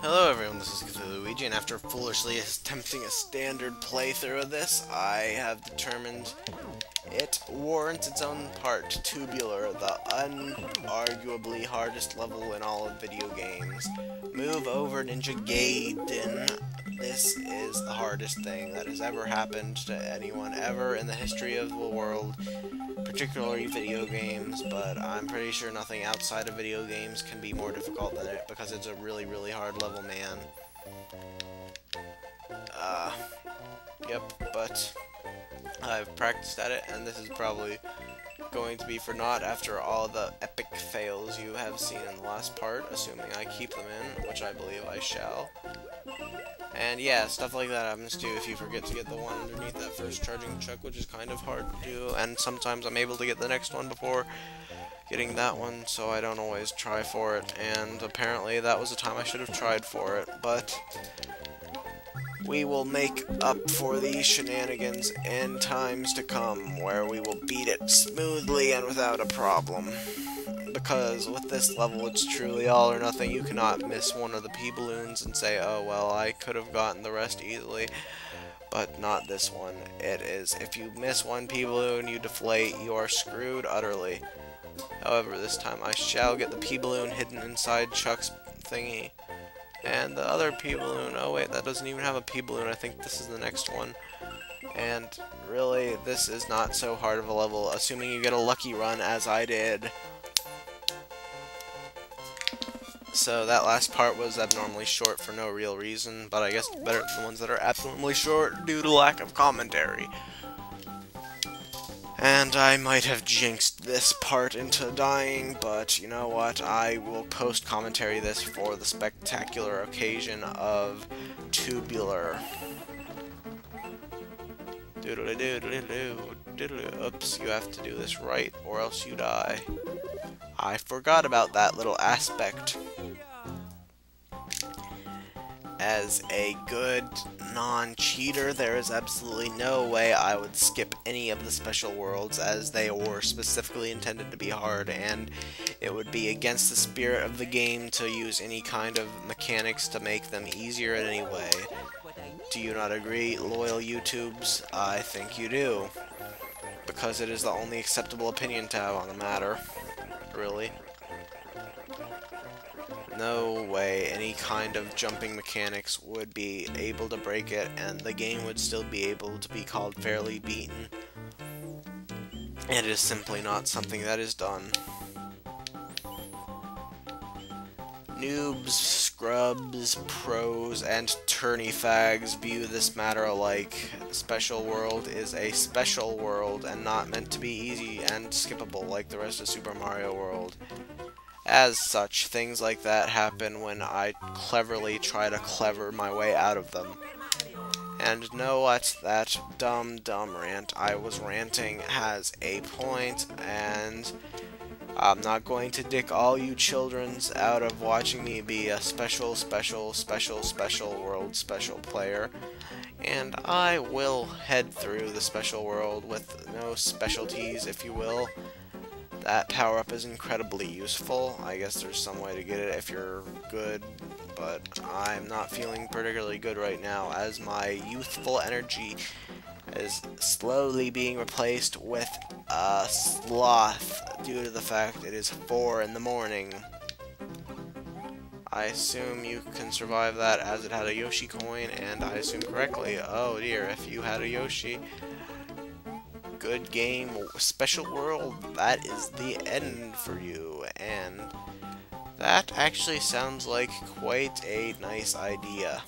Hello everyone, this is Cthulhu Luigi, and after foolishly attempting a standard playthrough of this, I have determined it warrants its own part. Tubular, the unarguably hardest level in all of video games. Move over, Ninja Gaiden. This is the hardest thing that has ever happened to anyone ever in the history of the world, particularly video games, but I'm pretty sure nothing outside of video games can be more difficult than it, because it's a really, really hard level, man. Yep, but I've practiced at it, and this is probably going to be for naught after all the epic fails you have seen in the last part, assuming I keep them in, which I believe I shall. And yeah, stuff like that happens too if you forget to get the one underneath that first charging chuck, which is kind of hard to do, and sometimes I'm able to get the next one before getting that one, so I don't always try for it, and apparently that was the time I should have tried for it, but we will make up for these shenanigans in times to come, where we will beat it smoothly and without a problem. Because with this level, it's truly all or nothing. You cannot miss one of the P-balloons and say, oh, well, I could have gotten the rest easily. But not this one. It is, if you miss one P-balloon, you deflate, you are screwed utterly. However, this time I shall get the P-balloon hidden inside Chuck's thingy. And the other P-balloon, oh wait, that doesn't even have a P-balloon. I think this is the next one. And really, this is not so hard of a level, assuming you get a lucky run as I did. So that last part was abnormally short for no real reason, but I guess better than the ones that are abnormally short due to lack of commentary. And I might have jinxed this part into dying, but you know what, I will post commentary this for the spectacular occasion of Tubular. Oops, you have to do this right, or else you die. I forgot about that little aspect. As a good non-cheater, there is absolutely no way I would skip any of the special worlds, as they were specifically intended to be hard, and it would be against the spirit of the game to use any kind of mechanics to make them easier in any way. Do you not agree, loyal YouTubes? I think you do, because it is the only acceptable opinion to have on the matter. Really. No way any kind of jumping mechanics would be able to break it, and the game would still be able to be called fairly beaten. It is simply not something that is done. Noobs, scrubs, pros, and tourney fags view this matter alike. Special World is a special world and not meant to be easy and skippable like the rest of Super Mario World. As such, things like that happen when I cleverly try to clever my way out of them. And know what? That dumb rant I was ranting has a point, and I'm not going to dick all you childrens out of watching me be a special world special player. And I will head through the special world with no specialties, if you will. That power-up is incredibly useful. I guess there's some way to get it if you're good, but I'm not feeling particularly good right now, as my youthful energy is slowly being replaced with a sloth due to the fact it is 4 in the morning. I assume you can survive that, as it had a Yoshi coin, and I assume correctly. Oh dear, if you had a Yoshi. Good game, special world, that is the end for you, and that actually sounds like quite a nice idea.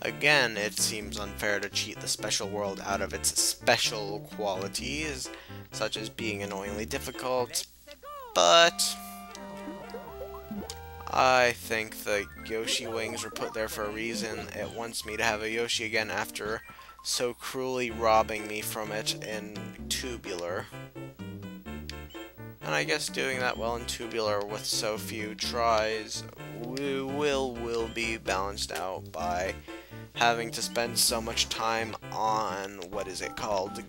Again, it seems unfair to cheat the special world out of its special qualities, such as being annoyingly difficult, but I think the Yoshi wings were put there for a reason. It wants me to have a Yoshi again after so cruelly robbing me from it in Tubular. And I guess doing that well in Tubular with so few tries will be balanced out by having to spend so much time on, what is it called?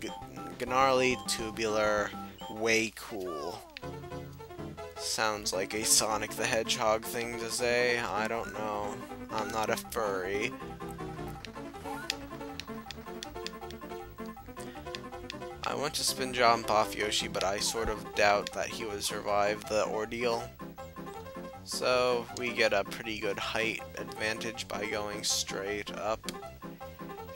Gnarly Tubular Way Cool. Sounds like a Sonic the Hedgehog thing to say. I don't know. I'm not a furry. I want to spin jump off Yoshi, but I sort of doubt that he would survive the ordeal. So we get a pretty good height advantage by going straight up.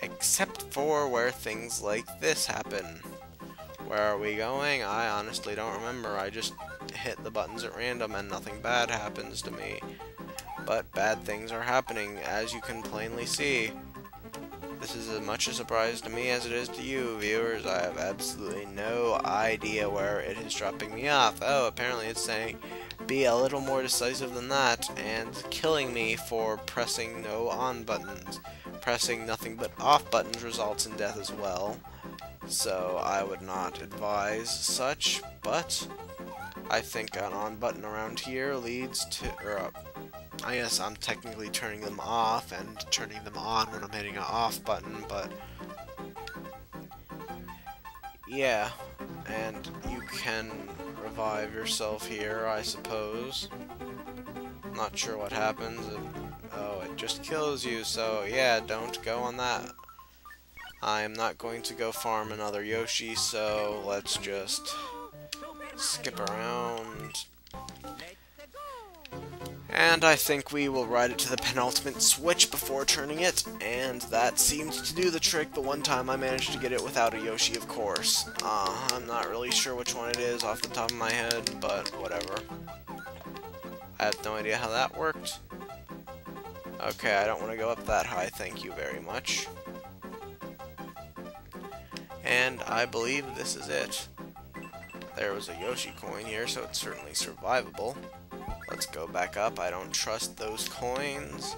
Except for where things like this happen. Where are we going? I honestly don't remember. I just hit the buttons at random and nothing bad happens to me. But bad things are happening, as you can plainly see. This is as much a surprise to me as it is to you, viewers. I have absolutely no idea where it is dropping me off. Oh, apparently it's saying be a little more decisive than that, and killing me for pressing no on buttons. Pressing nothing but off buttons results in death as well. So I would not advise such, but I think an on button around here leads to, I guess I'm technically turning them off and turning them on when I'm hitting an off button, but yeah, and you can revive yourself here, I suppose. Not sure what happens. Oh, it just kills you, so yeah, don't go on that. I'm not going to go farm another Yoshi, so let's just skip around. And I think we will ride it to the penultimate switch before turning it, and that seemed to do the trick the one time I managed to get it without a Yoshi, of course. I'm not really sure which one it is off the top of my head, but whatever. I have no idea how that worked. Okay, I don't want to go up that high, thank you very much. And I believe this is it. There was a Yoshi coin here, so it's certainly survivable. Let's go back up. I don't trust those coins.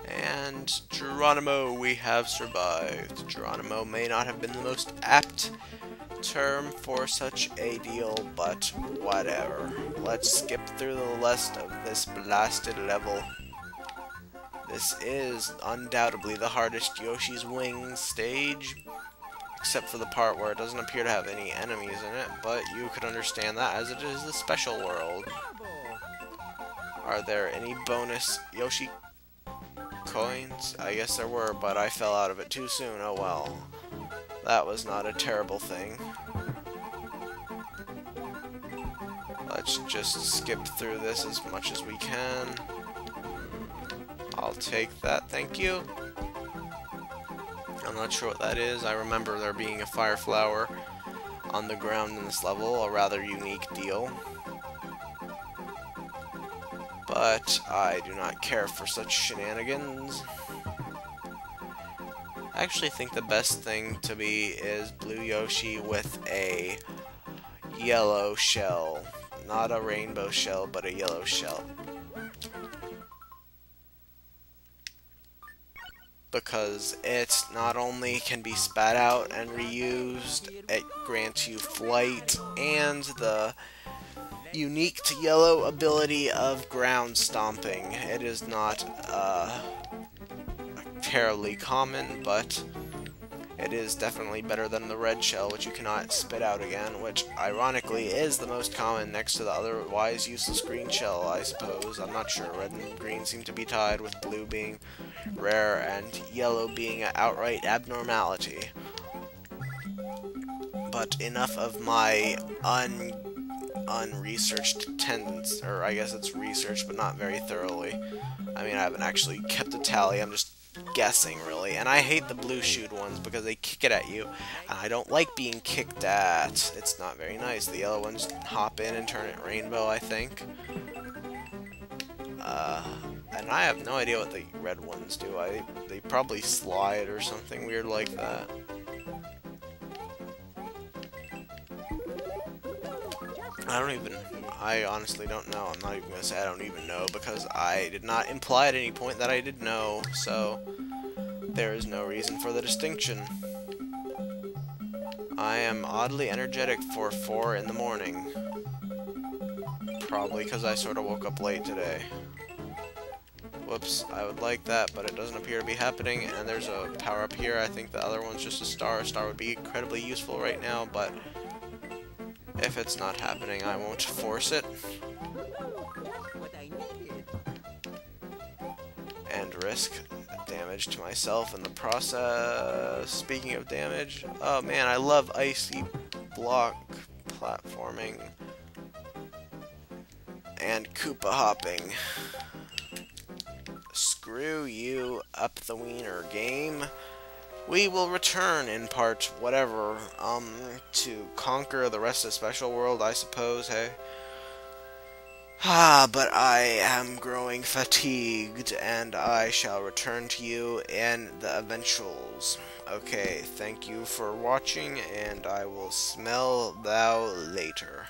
And Geronimo, we have survived. Geronimo may not have been the most apt term for such a deal, but whatever. Let's skip through the rest of this blasted level. This is undoubtedly the hardest Yoshi's Wings stage, except for the part where it doesn't appear to have any enemies in it, but you could understand that as it is the special world. Are there any bonus Yoshi coins? I guess there were, but I fell out of it too soon. Oh well. That was not a terrible thing. Let's just skip through this as much as we can. I'll take that, thank you. I'm not sure what that is. I remember there being a fire flower on the ground in this level, a rather unique deal. But I do not care for such shenanigans. I actually think the best thing to be is Blue Yoshi with a yellow shell. Not a rainbow shell, but a yellow shell. Because it not only can be spat out and reused, it grants you flight and the unique to yellow ability of ground stomping. It is not terribly common, but it is definitely better than the red shell, which you cannot spit out again, which ironically is the most common next to the otherwise useless green shell, I suppose. I'm not sure. Red and green seem to be tied, with blue being rare and yellow being an outright abnormality. But enough of my unresearched tendencies, or I guess it's researched, but not very thoroughly. I mean, I haven't actually kept a tally, I'm just guessing, really. And I hate the blue shoot ones because they kick it at you, and I don't like being kicked at. It's not very nice. The yellow ones hop in and turn it rainbow, I think. And I have no idea what the red ones do. They probably slide or something weird like that. I honestly don't know. I'm not even going to say I don't even know, because I did not imply at any point that I did know, so there is no reason for the distinction. I am oddly energetic for 4 in the morning. Probably because I sort of woke up late today. Whoops, I would like that, but it doesn't appear to be happening, and there's a power-up here. I think the other one's just a star. A star would be incredibly useful right now, but If it's not happening, I won't force it. And risk damage to myself in the process. Speaking of damage, oh man, I love icy block platforming and Koopa hopping. Screw you up the wiener, game. We will return in part whatever, to conquer the rest of Special World, I suppose, hey? But I am growing fatigued, and I shall return to you in the eventuals. Okay, thank you for watching, and I will smell thou later.